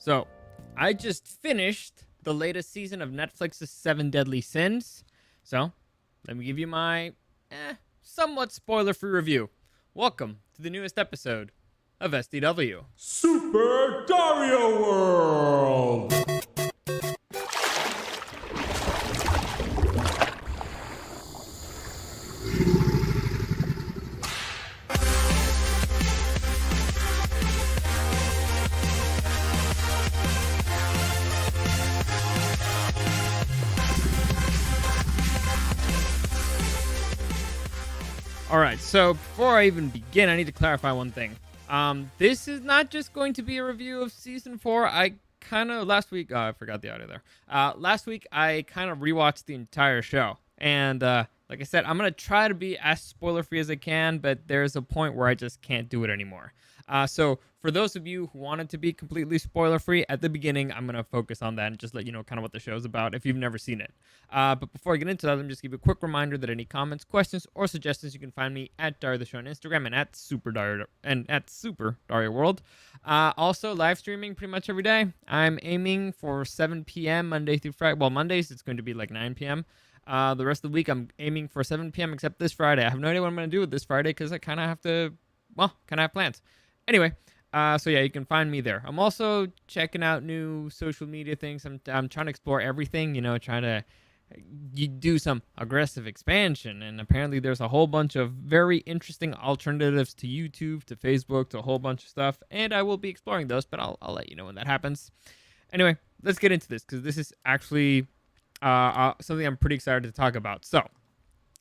So, I just finished the latest season of Netflix's Seven Deadly Sins. So, let me give you my somewhat spoiler-free review. Welcome to the newest episode of SDW. Super Dario World! Alright, so before I even begin, I need to clarify one thing. This is not just going to be a review of Season 4. I forgot the audio there. Last week, I kind of rewatched the entire show. And like I said, I'm going to try to be as spoiler-free as I can, but there's a point where I just can't do it anymore. So for those of you who want it to be completely spoiler-free, at the beginning, I'm going to focus on that and just let you know kind of what the show's about if you've never seen it. But before I get into that, let me just give you a quick reminder that any comments, questions, or suggestions, you can find me at Dario the Show on Instagram and at Super Dario World. Also, live streaming pretty much every day. I'm aiming for 7 p.m. Monday through Friday. Well, Mondays, it's going to be like 9 p.m. The rest of the week, I'm aiming for 7 p.m. except this Friday. I have no idea what I'm going to do with this Friday because I kind of have plans. Anyway, so yeah, you can find me there. I'm also checking out new social media things. I'm trying to explore everything, trying to do some aggressive expansion. And apparently there's a whole bunch of very interesting alternatives to YouTube, to Facebook, to a whole bunch of stuff. And I will be exploring those, but I'll let you know when that happens. Anyway, let's get into this because this is actually something I'm pretty excited to talk about. So,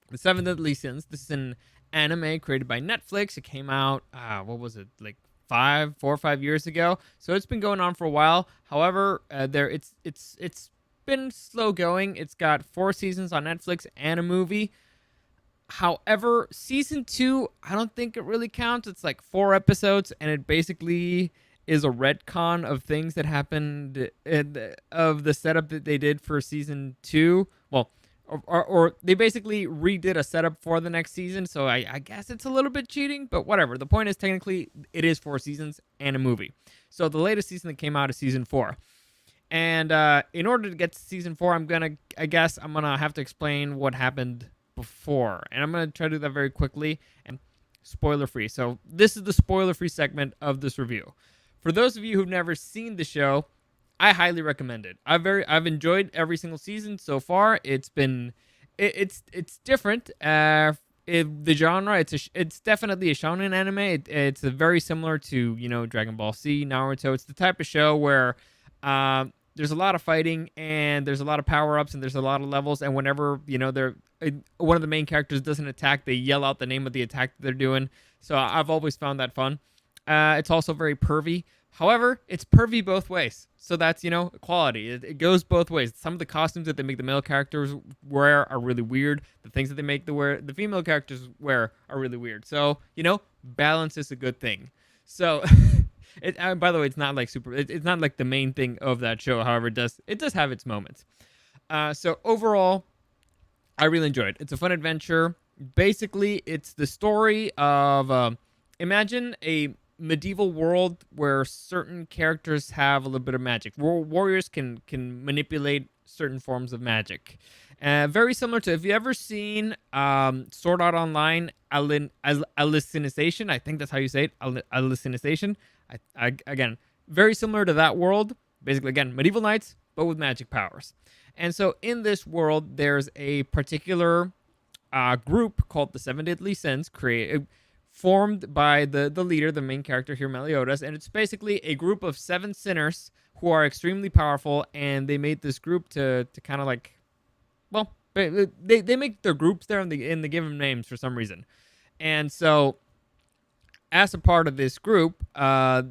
The Seven Deadly Sins. This is an anime created by Netflix. It came out, what was it, like 4 or 5 years ago. So it's been going on for a while. However, it's been slow going. It's got 4 seasons on Netflix and a movie. However, season 2, I don't think it really counts. It's like 4 episodes, and it basically is a retcon of things that happened of the setup that they did for season 2. Well, or they basically redid a setup for the next season, so I guess it's a little bit cheating, but whatever. The point is, technically, it is 4 seasons and a movie. So the latest season that came out is season 4. And in order to get to season 4, I'm gonna have to explain what happened before, and I'm gonna try to do that very quickly and spoiler-free. So this is the spoiler-free segment of this review. For those of you who've never seen the show, I highly recommend it. I've enjoyed every single season so far. It's different. The genre, it's definitely a shonen anime. It's very similar to Dragon Ball Z, Naruto. It's the type of show where there's a lot of fighting and there's a lot of power-ups and there's a lot of levels. And whenever one of the main characters doesn't attack, they yell out the name of the attack that they're doing. So I've always found that fun. It's also very pervy. However, it's pervy both ways. So that's, equality. It goes both ways. Some of the costumes that they make the male characters wear are really weird. The things that they make the female characters wear are really weird. So, balance is a good thing. So, by the way, it's not like it's not like the main thing of that show. However, it does have its moments. So overall, I really enjoyed it. It's a fun adventure. Basically, it's the story of imagine a medieval world where certain characters have a little bit of magic. Warriors can manipulate certain forms of magic. Very similar to, if you ever seen Sword Art Online, Alicization, I think that's how you say it, Alicization. Again, very similar to that world. Basically, again, medieval knights, but with magic powers. And so in this world, there's a particular group called the Seven Deadly Sins, formed by the leader, the main character here, Meliodas, and it's basically a group of 7 sinners who are extremely powerful, and they made this group to kind of like, well, they make their groups there and they give them names for some reason. And so, as a part of this group, the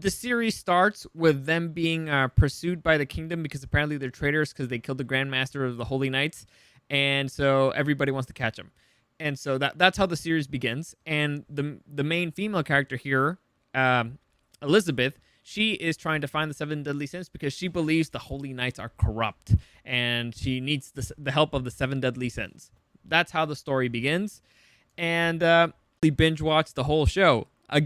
series starts with them being pursued by the kingdom because apparently they're traitors because they killed the Grand Master of the Holy Knights, and so everybody wants to catch them. And so that's how the series begins. And the main female character here, Elizabeth, she is trying to find the 7 Deadly Sins because she believes the Holy Knights are corrupt. And she needs the help of the 7 Deadly Sins. That's how the story begins. And we binge watched the whole show again.